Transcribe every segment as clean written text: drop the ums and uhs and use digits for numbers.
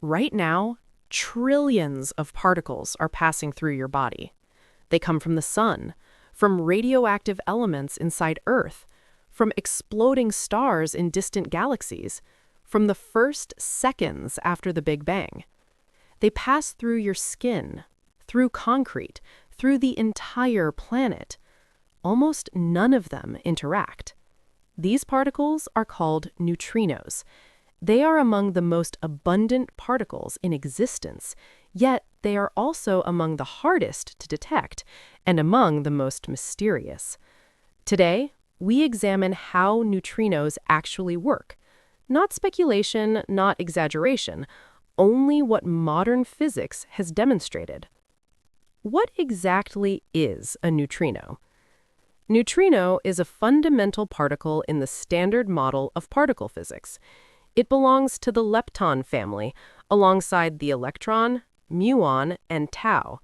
Right now, trillions of particles are passing through your body. They come from the sun, from radioactive elements inside Earth, from exploding stars in distant galaxies, from the first seconds after the Big Bang. They pass through your skin, through concrete, through the entire planet. Almost none of them interact. These particles are called neutrinos. They are among the most abundant particles in existence, yet they are also among the hardest to detect and among the most mysterious. Today, we examine how neutrinos actually work. Not speculation, not exaggeration, only what modern physics has demonstrated. What exactly is a neutrino? Neutrino is a fundamental particle in the standard model of particle physics. It belongs to the lepton family, alongside the electron, muon, and tau.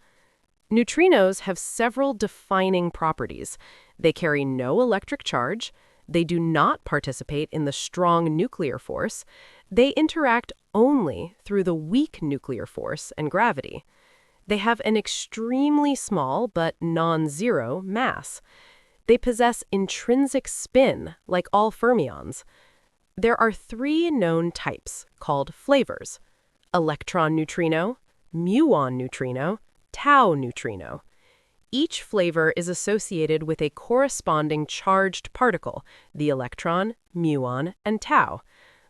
Neutrinos have several defining properties. They carry no electric charge, they do not participate in the strong nuclear force, they interact only through the weak nuclear force and gravity. They have an extremely small but non-zero mass. They possess intrinsic spin, like all fermions. There are three known types, called flavors: electron neutrino, muon neutrino, tau neutrino. Each flavor is associated with a corresponding charged particle, the electron, muon, and tau.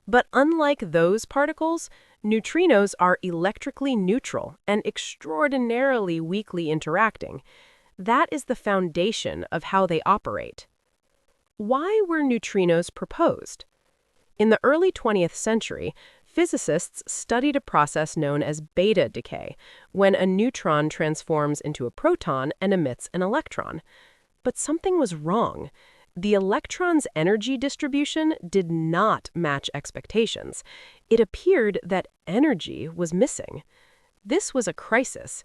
But unlike those particles, neutrinos are electrically neutral and extraordinarily weakly interacting. That is the foundation of how they operate. Why were neutrinos proposed? In the early 20th century, physicists studied a process known as beta decay, when a neutron transforms into a proton and emits an electron. But something was wrong. The electron's energy distribution did not match expectations. It appeared that energy was missing. This was a crisis.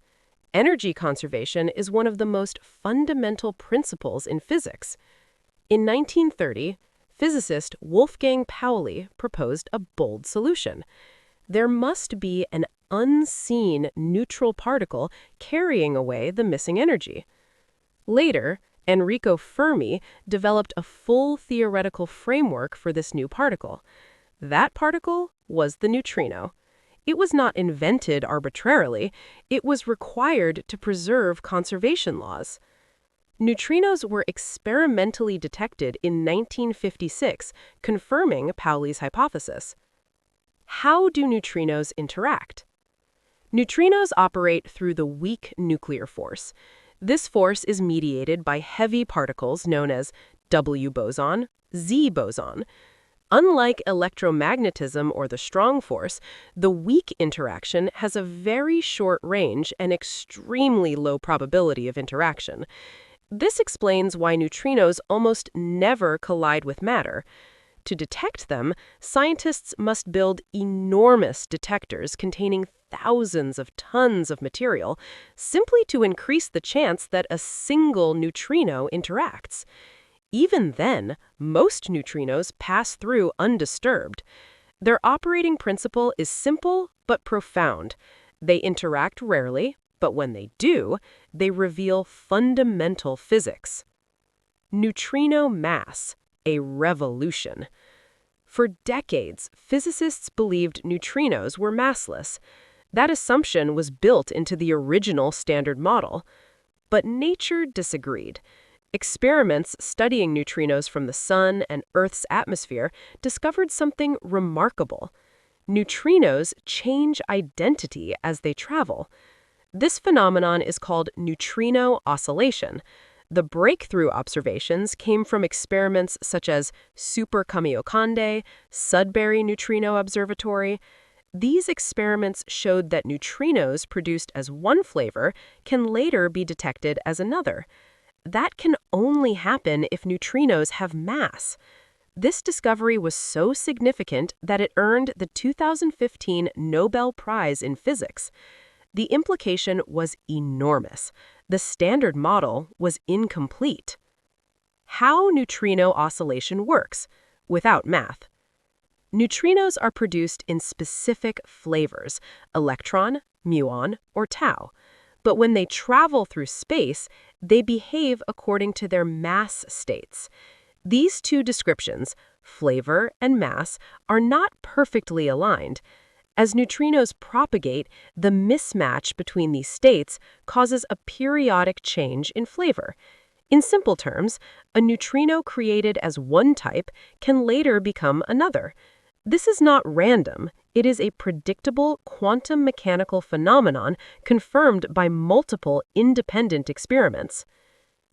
Energy conservation is one of the most fundamental principles in physics. In 1930, physicist Wolfgang Pauli proposed a bold solution. There must be an unseen neutral particle carrying away the missing energy. Later, Enrico Fermi developed a full theoretical framework for this new particle. That particle was the neutrino. It was not invented arbitrarily. It was required to preserve conservation laws. Neutrinos were experimentally detected in 1956, confirming Pauli's hypothesis. How do neutrinos interact? Neutrinos operate through the weak nuclear force. This force is mediated by heavy particles known as W boson, Z boson. Unlike electromagnetism or the strong force, the weak interaction has a very short range and extremely low probability of interaction. This explains why neutrinos almost never collide with matter. To detect them, scientists must build enormous detectors containing thousands of tons of material, simply to increase the chance that a single neutrino interacts. Even then, most neutrinos pass through undisturbed. Their operating principle is simple but profound. They interact rarely, but when they do, they reveal fundamental physics. Neutrino mass, a revolution. For decades, physicists believed neutrinos were massless. That assumption was built into the original Standard Model. But nature disagreed. Experiments studying neutrinos from the Sun and Earth's atmosphere discovered something remarkable. Neutrinos change identity as they travel. This phenomenon is called neutrino oscillation. The breakthrough observations came from experiments such as Super Kamiokande, Sudbury Neutrino Observatory. These experiments showed that neutrinos produced as one flavor can later be detected as another. That can only happen if neutrinos have mass. This discovery was so significant that it earned the 2015 Nobel Prize in Physics. The implication was enormous. The Standard Model was incomplete. How neutrino oscillation works, without math. Neutrinos are produced in specific flavors, electron, muon, or tau. But when they travel through space, they behave according to their mass states. These two descriptions, flavor and mass, are not perfectly aligned. As neutrinos propagate, the mismatch between these states causes a periodic change in flavor. In simple terms, a neutrino created as one type can later become another. This is not random. It is a predictable quantum mechanical phenomenon confirmed by multiple independent experiments.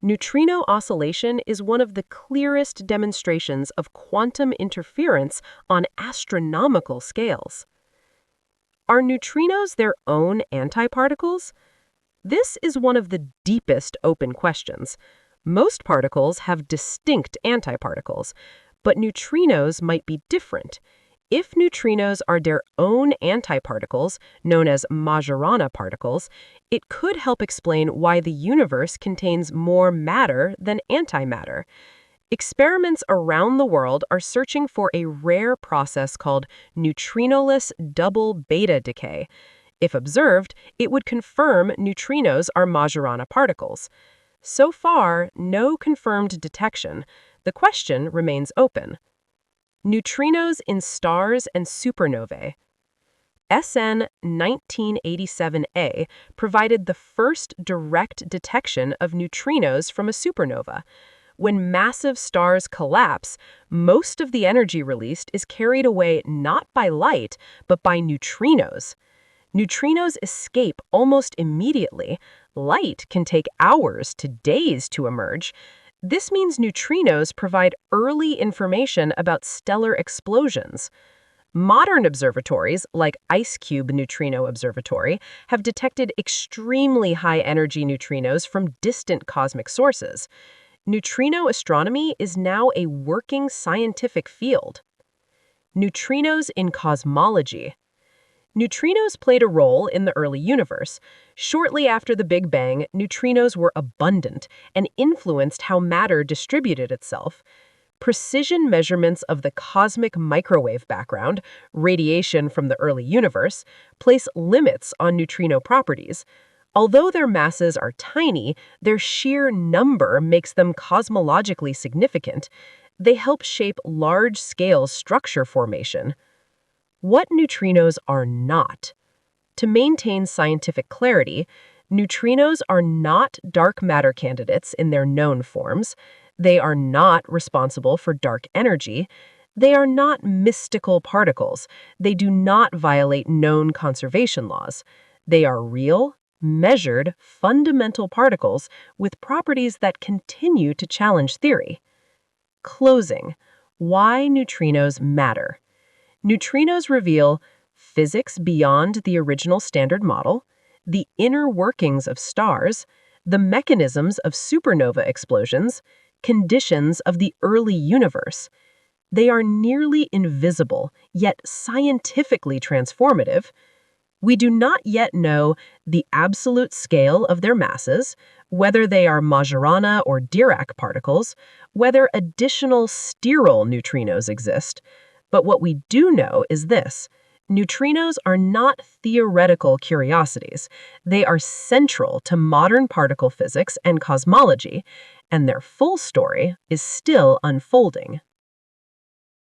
Neutrino oscillation is one of the clearest demonstrations of quantum interference on astronomical scales. Are neutrinos their own antiparticles? This is one of the deepest open questions. Most particles have distinct antiparticles, but neutrinos might be different. If neutrinos are their own antiparticles, known as Majorana particles, it could help explain why the universe contains more matter than antimatter. Experiments around the world are searching for a rare process called neutrinoless double beta decay. If observed, it would confirm neutrinos are Majorana particles. So far, no confirmed detection. The question remains open. Neutrinos in stars and supernovae. SN 1987A provided the first direct detection of neutrinos from a supernova. When massive stars collapse, most of the energy released is carried away not by light, but by neutrinos. Neutrinos escape almost immediately. Light can take hours to days to emerge. This means neutrinos provide early information about stellar explosions. Modern observatories, like IceCube Neutrino Observatory, have detected extremely high-energy neutrinos from distant cosmic sources. Neutrino astronomy is now a working scientific field. Neutrinos in cosmology. Neutrinos played a role in the early universe. Shortly after the Big Bang, neutrinos were abundant and influenced how matter distributed itself. Precision measurements of the cosmic microwave background, radiation from the early universe, place limits on neutrino properties. Although their masses are tiny, their sheer number makes them cosmologically significant. They help shape large-scale structure formation. What neutrinos are not? To maintain scientific clarity, neutrinos are not dark matter candidates in their known forms. They are not responsible for dark energy. They are not mystical particles. They do not violate known conservation laws. They are real, measured, fundamental particles with properties that continue to challenge theory. Closing. Why neutrinos matter. Neutrinos reveal physics beyond the original standard model, the inner workings of stars, the mechanisms of supernova explosions, conditions of the early universe. They are nearly invisible, yet scientifically transformative. We do not yet know the absolute scale of their masses, whether they are Majorana or Dirac particles, whether additional sterile neutrinos exist. But what we do know is this: neutrinos are not theoretical curiosities. They are central to modern particle physics and cosmology, and their full story is still unfolding.